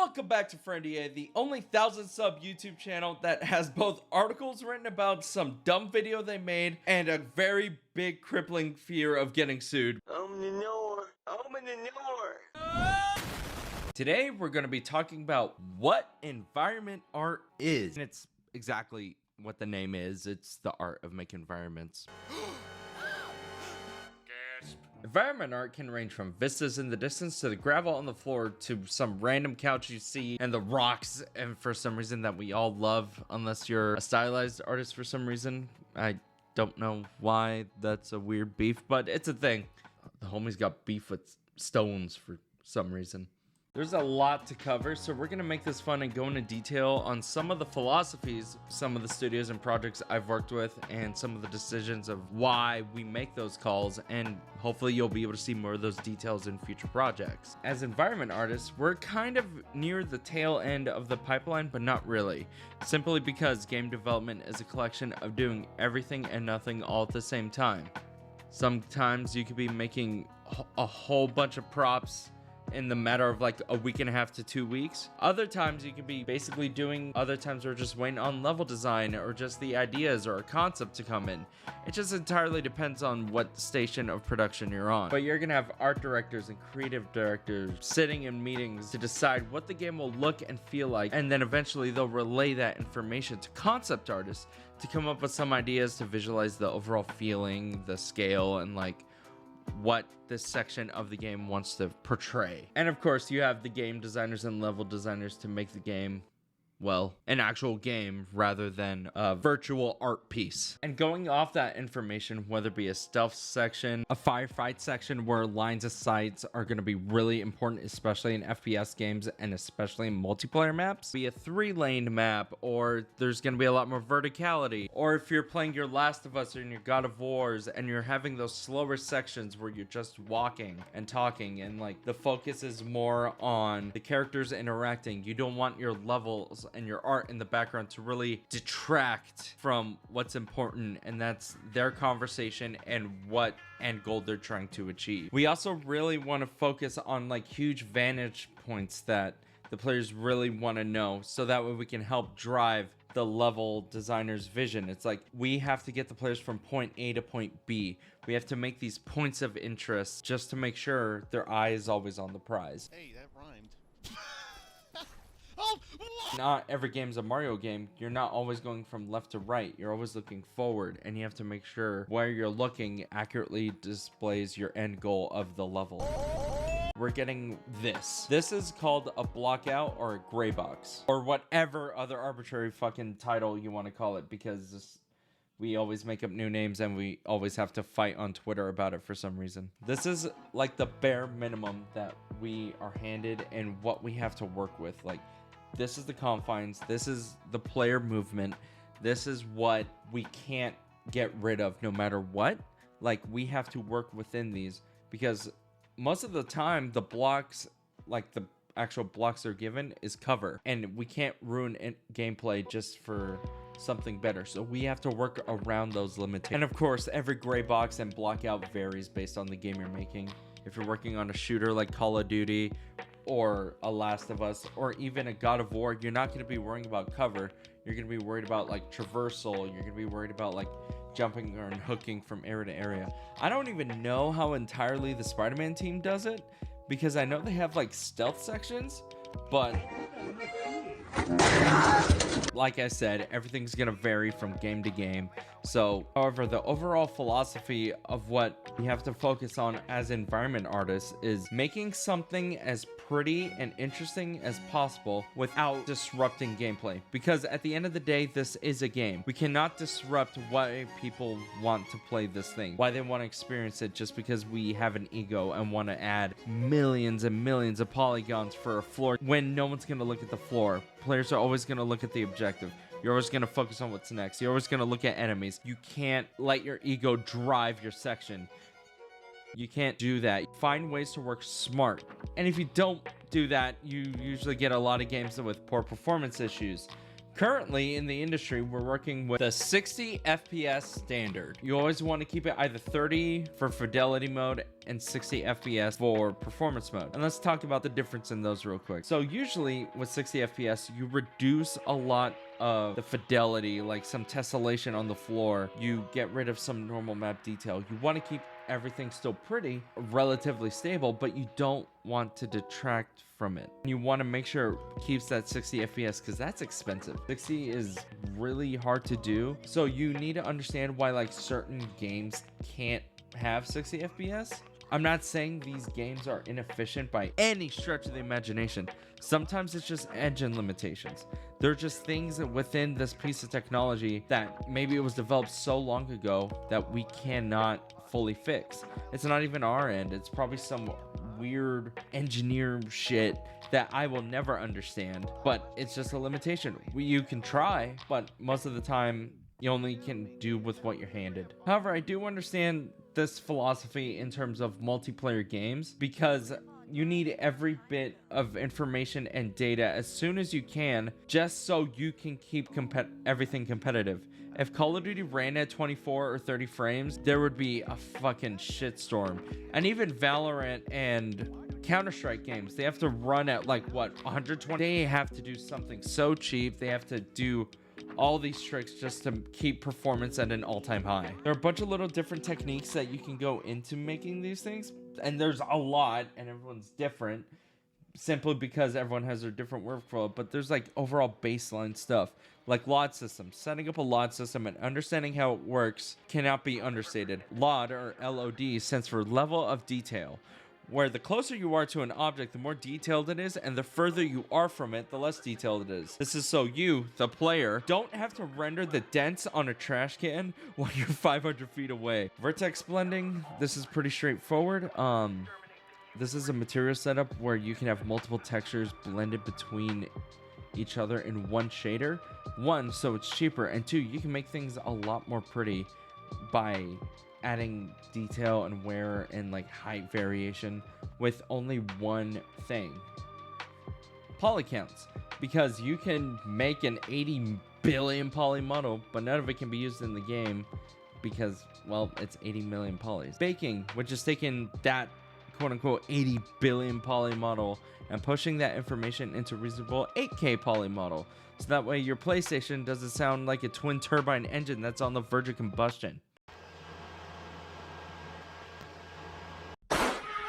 Welcome back to Friendia, the only 1,000 sub YouTube channel that has both articles written about some dumb video they made and a very big crippling fear of getting sued. Today we're going to be talking about what environment art is. And it's exactly what the name is. It's the art of making environments. Environment art can range from vistas in the distance to the gravel on the floor to some random couch you see and the rocks, and for some reason that we all love, unless you're a stylized artist for some reason. I don't know why that's a weird beef, but it's a thing. The homies got beef with stones for some reason. There's a lot to cover, so we're gonna make this fun and go into detail on some of the philosophies, some of the studios and projects I've worked with, and some of the decisions of why we make those calls, and hopefully you'll be able to see more of those details in future projects. As environment artists, we're kind of near the tail end of the pipeline, but not really. Simply because game development is a collection of doing everything and nothing all at the same time. Sometimes you could be making a whole bunch of props in the matter of like a week and a half to 2 weeks. Other times you could be basically doing, other times we're just waiting on level design or just the ideas or a concept to come in. It just entirely depends on what station of production you're on. But you're gonna have art directors and creative directors sitting in meetings to decide what the game will look and feel like, and then eventually they'll relay that information to concept artists to come up with some ideas to visualize the overall feeling, the scale, and like what this section of the game wants to portray. And of course you have the game designers and level designers to make the game, well, an actual game rather than a virtual art piece. And going off that information, whether it be a stealth section, a firefight section where lines of sight are going to be really important, especially in FPS games and especially in multiplayer maps, be a 3-lane map, or there's going to be a lot more verticality. Or if you're playing your Last of Us or in your God of Wars and you're having those slower sections where you're just walking and talking and like the focus is more on the characters interacting, you don't want your levels and your art in the background to really detract from what's important, and that's their conversation and what end goal they're trying to achieve. We also really want to focus on like huge vantage points that the players really want to know, so that way we can help drive the level designer's vision. It's like we have to get the players from point A to point B. We have to make these points of interest just to make sure their eye is always on the prize. Hey, that rhymed. Not every game's a Mario game. You're not always going from left to right. You're always looking forward, and you have to make sure where you're looking accurately displays your end goal of the level. We're getting this. This is called a block out or a gray box, or whatever other arbitrary fucking title you want to call it, because we always make up new names and we always have to fight on Twitter about it for some reason. This is like the bare minimum that we are handed and what we have to work with. Like, this is the confines, this is the player movement, this is what we can't get rid of no matter what. Like, we have to work within these, because most of the time the blocks, like the actual blocks they're given, is cover, and we can't ruin gameplay just for something better, so we have to work around those limitations. And of course, every gray box and block out varies based on the game you're making. If you're working on a shooter like Call of Duty or a Last of Us or even a God of War, you're not going to be worrying about cover. You're going to be worried about like traversal. You're going to be worried about like jumping or hooking from area to area. I don't even know how entirely the Spider-Man team does it, because I know they have like stealth sections, but like I said, everything's gonna vary from game to game. So, however, the overall philosophy of what we have to focus on as environment artists is making something as pretty and interesting as possible without disrupting gameplay. Because at the end of the day, this is a game. We cannot disrupt why people want to play this thing, why they want to experience it, just because we have an ego and want to add millions and millions of polygons for a floor when no one's gonna look at the floor. Players are always gonna look at the objective. You're always going to focus on what's next. You're always going to look at enemies. You can't let your ego drive your section. You can't do that. Find ways to work smart. And if you don't do that, you usually get a lot of games with poor performance issues, Currently in the industry, we're working with the 60 FPS standard. You always want to keep it either 30 for fidelity mode and 60 FPS for performance mode. And let's talk about the difference in those real quick. So usually with 60 FPS, you reduce a lot of the fidelity, like some tessellation on the floor. You get rid of some normal map detail. You want to keep everything still pretty, relatively stable, but you don't want to detract from it. You want to make sure it keeps that 60 FPS because that's expensive. 60 is really hard to do. So you need to understand why like certain games can't have 60 FPS. I'm not saying these games are inefficient by any stretch of the imagination. Sometimes it's just engine limitations. They're just things within this piece of technology that maybe it was developed so long ago that we cannot fully fix. It's not even our end. It's probably some weird engineer shit that I will never understand, but it's just a limitation. You can try, but most of the time you only can do with what you're handed. However, I do understand this philosophy in terms of multiplayer games because you need every bit of information and data as soon as you can, just so you can keep everything competitive. If Call of Duty ran at 24 or 30 frames, there would be a fucking shitstorm. And even Valorant and Counter-Strike games, they have to run at like what, 120? They have to do something so cheap. They have to do all these tricks just to keep performance at an all-time high. There are a bunch of little different techniques that you can go into making these things, and there's a lot, and everyone's different simply because everyone has their different workflow. But there's like overall baseline stuff like LOD systems. Setting up a LOD system and understanding how it works cannot be understated. LOD, or LOD, stands for level of detail, where the closer you are to an object, the more detailed it is, and the further you are from it, the less detailed it is. This is so you, the player, don't have to render the dents on a trash can while you're 500 feet away. Vertex blending, this is pretty straightforward. This is a material setup where you can have multiple textures blended between each other in one shader. One, so it's cheaper, and two, you can make things a lot more pretty by adding detail and wear and like height variation with only one thing: poly counts. Because you can make an 80 billion poly model, but none of it can be used in the game because, well, it's 80 million polys. Baking, which is taking that quote-unquote 80 billion poly model and pushing that information into reasonable 8K poly model, so that way your PlayStation doesn't sound like a twin turbine engine that's on the verge of combustion.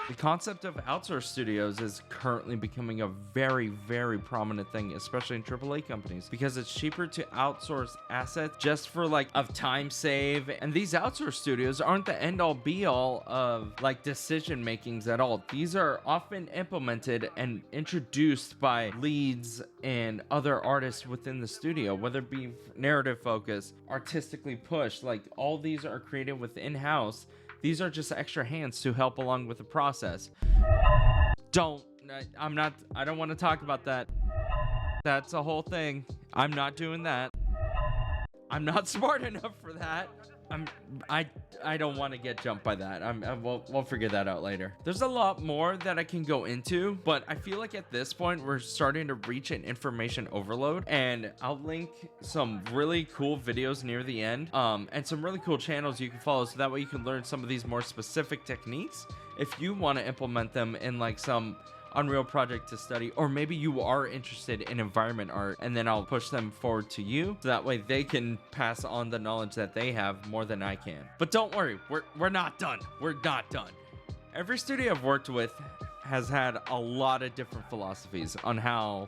The concept of outsourced studios is currently becoming a very, very prominent thing, especially in AAA companies, because it's cheaper to outsource assets just for like a time save. And these outsourced studios aren't the end all be all of like decision makings at all. These are often implemented and introduced by leads and other artists within the studio, whether it be narrative focus, artistically pushed. Like all these are created within house. These are just extra hands to help along with the process. I don't want to talk about that. That's a whole thing. I'm not doing that. I'm not smart enough for that. I don't want to get jumped by that. We'll figure that out later. There's a lot more that I can go into, but I feel like at this point we're starting to reach an information overload, and I'll link some really cool videos near the end, and some really cool channels you can follow, so that way you can learn some of these more specific techniques if you want to implement them in like some Unreal project to study, or maybe you are interested in environment art, and then I'll push them forward to you so that way they can pass on the knowledge that they have more than I can. But don't worry, we're not done. We're not done. Every studio I've worked with has had a lot of different philosophies on how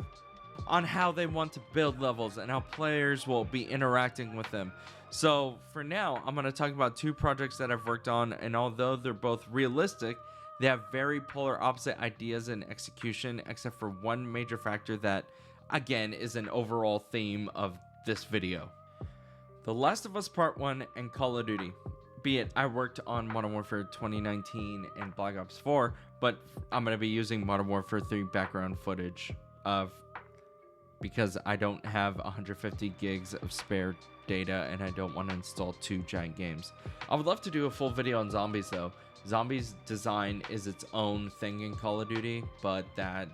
they want to build levels and how players will be interacting with them. So for now, I'm going to talk about two projects that I've worked on, and although they're both realistic, they have very polar opposite ideas and execution, except for one major factor that, again, is an overall theme of this video. The Last of Us Part 1 and Call of Duty. Be it, I worked on Modern Warfare 2019 and Black Ops 4, but I'm going to be using Modern Warfare 3 background footage because I don't have 150 gigs of spare data and I don't want to install two giant games. I would love to do a full video on zombies though. Zombies design is its own thing in Call of Duty, but that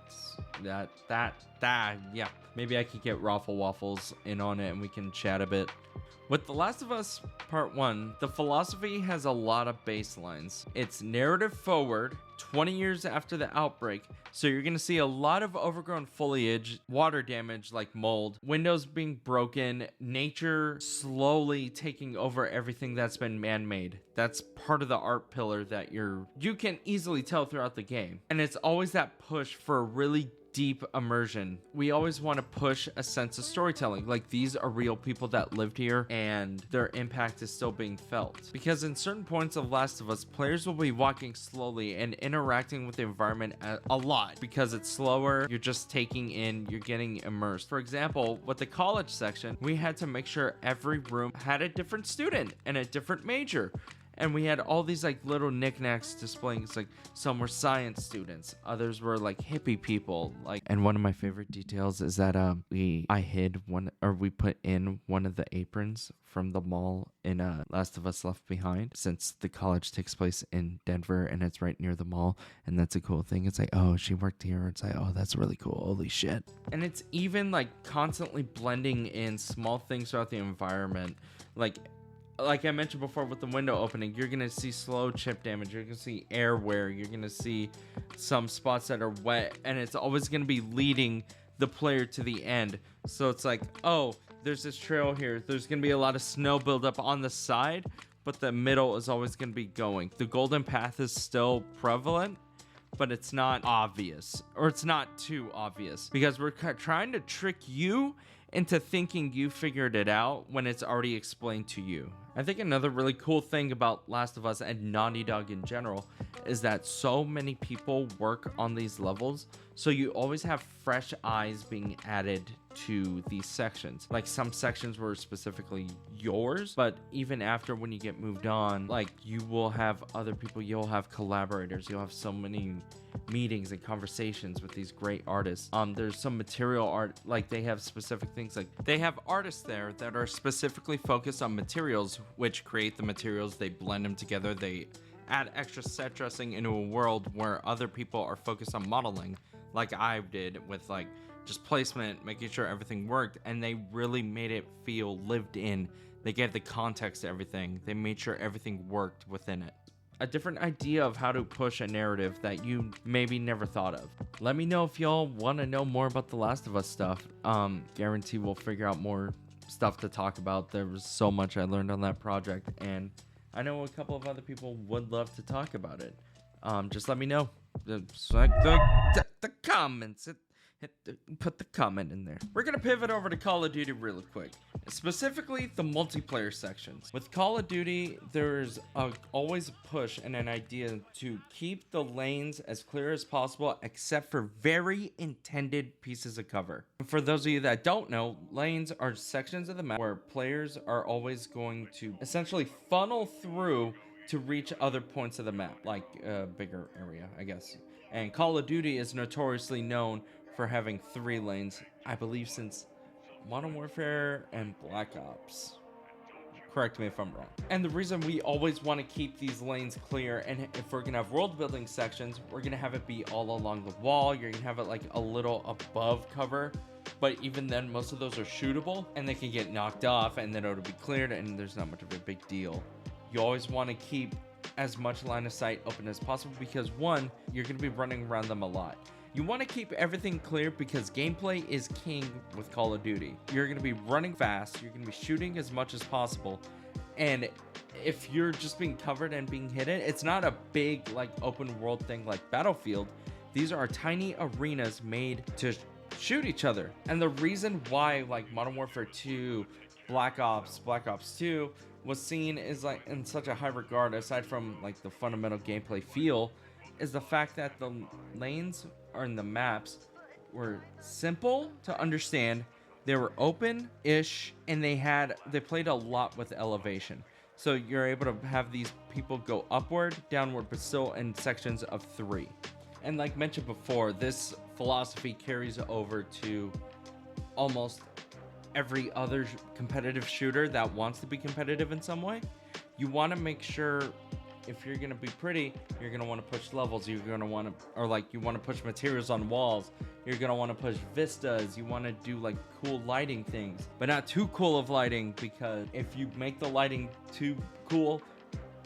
Yeah, maybe I could get Raffle Waffles in on it and we can chat a bit. With The Last of Us Part 1, the philosophy has a lot of baselines. It's narrative forward, 20 years after the outbreak, so you're going to see a lot of overgrown foliage, water damage like mold, windows being broken, nature slowly taking over everything that's been man-made. That's part of the art pillar that you can easily tell throughout the game. And it's always that push for a really deep immersion. We always want to push a sense of storytelling, like these are real people that lived here and their impact is still being felt. Because in certain points of Last of Us, players will be walking slowly and interacting with the environment a lot because it's slower, you're just taking in, you're getting immersed. For example, with the college section, we had to make sure every room had a different student and a different major. And we had all these like little knickknacks displaying. It's like some were science students, others were like hippie people. And one of my favorite details is that we put in one of the aprons from the mall in Last of Us Left Behind, since the college takes place in Denver and it's right near the mall. And that's a cool thing. It's like, oh, she worked here. It's like, oh, that's really cool. Holy shit. And it's even like constantly blending in small things throughout the environment. Like I mentioned before with the window opening, you're going to see slow chip damage. You're going to see air wear. You're going to see some spots that are wet. And it's always going to be leading the player to the end. So it's like, oh, there's this trail here. There's going to be a lot of snow buildup on the side, but the middle is always going to be going. The golden path is still prevalent, but it's not obvious. Or it's not too obvious. Because we're trying to trick you into thinking you figured it out when it's already explained to you. I think another really cool thing about Last of Us and Naughty Dog in general is that so many people work on these levels, so you always have fresh eyes being added to these sections. Like some sections were specifically yours, but even after when you get moved on, like you will have other people, you'll have collaborators, you'll have so many meetings and conversations with these great artists. There's some material art, like they have specific things, like they have artists there that are specifically focused on materials, which create the materials, they blend them together, they add extra set dressing into a world where other people are focused on modeling, like I did with like just placement, making sure everything worked, and they really made it feel lived in. They gave the context to everything. They made sure everything worked within it. A different idea of how to push a narrative that you maybe never thought of. Let me know if y'all want to know more about the Last of Us stuff. Guarantee we'll figure out more stuff to talk about. There was so much I learned on that project, and I know a couple of other people would love to talk about it. Just let me know. The comments. Put the comment in there. We're gonna pivot over to Call of Duty really quick, specifically the multiplayer sections. With Call of Duty, there's always a push and an idea to keep the lanes as clear as possible, except for very intended pieces of cover. For those of you that don't know, lanes are sections of the map where players are always going to essentially funnel through to reach other points of the map, like a bigger area, I guess. And Call of Duty is notoriously known for having 3 lanes, I believe, since Modern Warfare and Black Ops. Correct me if I'm wrong. And the reason we always want to keep these lanes clear, and if we're gonna have world building sections, we're gonna have it be all along the wall. You're gonna have it like a little above cover, but even then most of those are shootable and they can get knocked off and then it'll be cleared and there's not much of a big deal. You always want to keep as much line of sight open as possible because one, you're gonna be running around them a lot. You want to keep everything clear because gameplay is king with Call of Duty. You're going to be running fast, you're going to be shooting as much as possible, and if you're just being covered and being hidden, it's not a big like open world thing like Battlefield. These are tiny arenas made to shoot each other. And the reason why like Modern Warfare 2, Black Ops 2 was seen as like in such a high regard, aside from like the fundamental gameplay feel, is the fact that the lanes or in the maps were simple to understand, they were open-ish, and they played a lot with elevation. So you're able to have these people go upward, downward, but still in sections of 3. And like mentioned before, this philosophy carries over to almost every other competitive shooter that wants to be competitive in some way. You want to make sure if you're gonna be pretty, you're gonna want to push levels, you're gonna want to, or like you want to push materials on walls, you're gonna want to push vistas, you want to do like cool lighting things, but not too cool of lighting, because if you make the lighting too cool,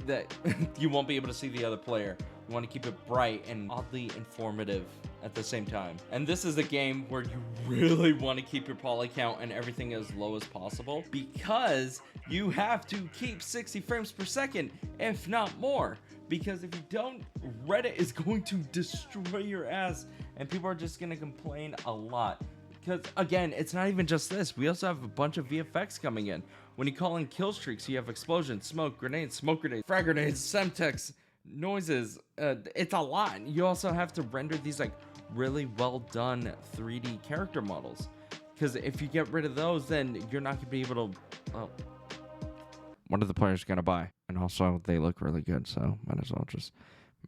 that you won't be able to see the other player. You want to keep it bright and oddly informative at the same time. And this is a game where you really want to keep your poly count and everything as low as possible, because you have to keep 60 frames per second, if not more. Because if you don't, Reddit is going to destroy your ass and people are just going to complain a lot. Because again, it's not even just this. We also have a bunch of VFX coming in. When you call in kill streaks, you have explosions, smoke grenades, frag grenades, semtex, noises. It's a lot. You also have to render these like really well done 3D character models, because if you get rid of those, then you're not gonna be able to, well, what are the players gonna buy? And also they look really good, so might as well just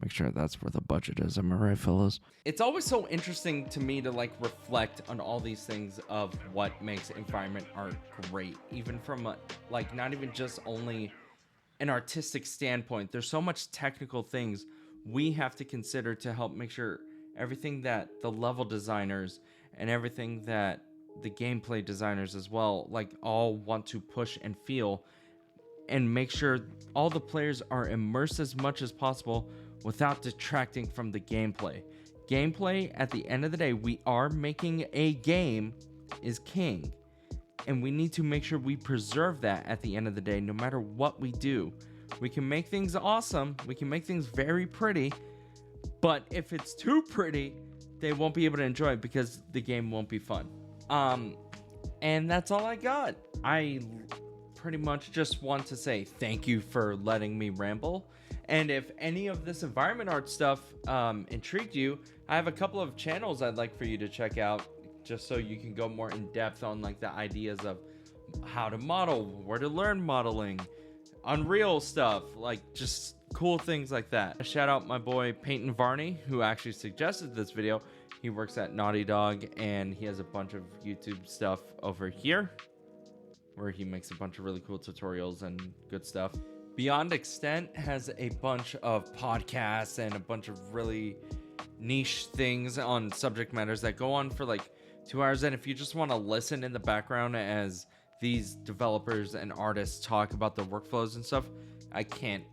make sure that's where the budget is. Am I right, fellas? It's always so interesting to me to like reflect on all these things of what makes environment art great, even from a, like not even just only an artistic standpoint. There's so much technical things we have to consider to help make sure everything that the level designers and everything that the gameplay designers as well, like all want to push and feel, and make sure all the players are immersed as much as possible without detracting from the gameplay. Gameplay, at the end of the day, we are making a game, is king. And we need to make sure we preserve that at the end of the day, no matter what we do. We can make things awesome, we can make things very pretty, but if it's too pretty, they won't be able to enjoy it because the game won't be fun. And that's all I got. I pretty much just want to say thank you for letting me ramble. And if any of this environment art stuff intrigued you, I have a couple of channels I'd like for you to check out, just so you can go more in depth on like the ideas of how to model, where to learn modeling, Unreal stuff, like just cool things like that. Shout out my boy Peyton Varney, who actually suggested this video. He works at Naughty Dog and he has a bunch of YouTube stuff over here where he makes a bunch of really cool tutorials and good stuff. Beyond Extent has a bunch of podcasts and a bunch of really niche things on subject matters that go on for like 2 hours. And if you just want to listen in the background as these developers and artists talk about their workflows and stuff, I can't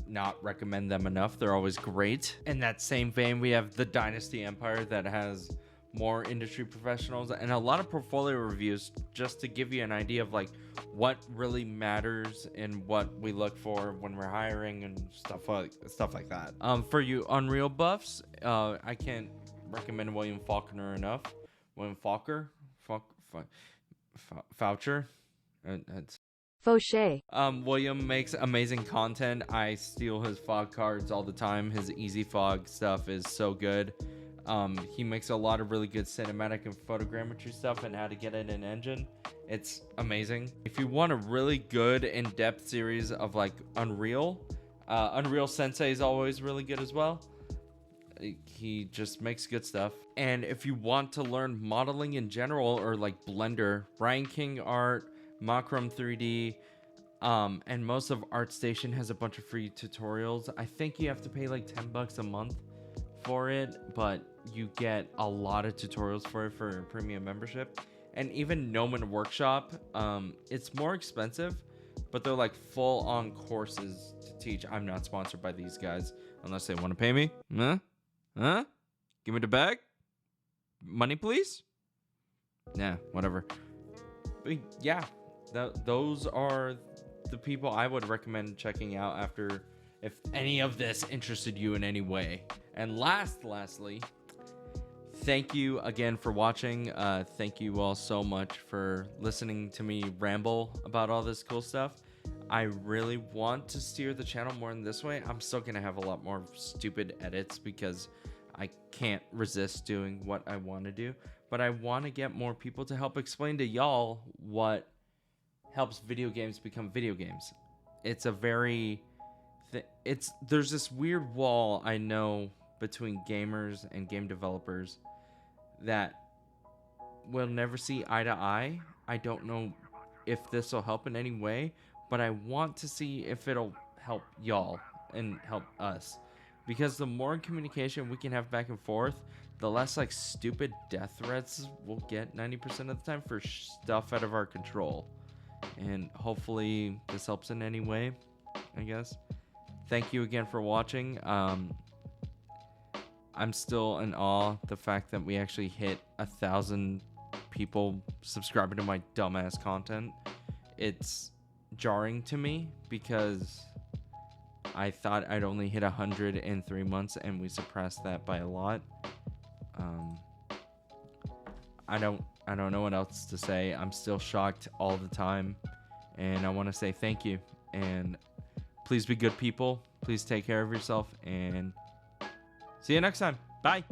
not recommend them enough. They're always great. In that same vein, we have the Dynasty Empire that has more industry professionals and a lot of portfolio reviews, just to give you an idea of like what really matters and what we look for when we're hiring and stuff like that. For you Unreal buffs, I can't recommend William Faulkner enough. William Faulkner, Foucher. Fauché. William makes amazing content. I steal his fog cards all the time. His easy fog stuff is so good. He makes a lot of really good cinematic and photogrammetry stuff and how to get in an engine. It's amazing. If you want a really good in-depth series of like Unreal, Unreal Sensei is always really good as well. He just makes good stuff. And if you want to learn modeling in general, or like Blender, Brian King Art, Macrom 3D, and most of ArtStation has a bunch of free tutorials. I think you have to pay like $10 a month for it, but you get a lot of tutorials for it for a premium membership. And even Gnomon Workshop, it's more expensive, but they're like full-on courses to teach. I'm not sponsored by these guys unless they want to pay me. Huh? Give me the bag? Money, please? Nah, whatever. But yeah, those are the people I would recommend checking out after, if any of this interested you in any way. And lastly, thank you again for watching. Thank you all so much for listening to me ramble about all this cool stuff. I really want to steer the channel more in this way. I'm still gonna have a lot more stupid edits because I can't resist doing what I want to do, but I want to get more people to help explain to y'all what helps video games become video games. It's a very there's this weird wall, I know, between gamers and game developers that will never see eye to eye. I don't know if this will help in any way, but I want to see if it'll help y'all and help us. Because the more communication we can have back and forth, the less like stupid death threats we'll get 90% of the time for stuff out of our control. And hopefully this helps in any way, I guess. Thank you again for watching. I'm still in awe the fact that we actually hit 1,000 people subscribing to my dumbass content. It's jarring to me because I thought I'd only hit 100 in 3 months, and we surpassed that by a lot. I don't know what else to say. I'm still shocked all the time, and I want to say thank you. And please be good people. Please take care of yourself, and see you next time. Bye.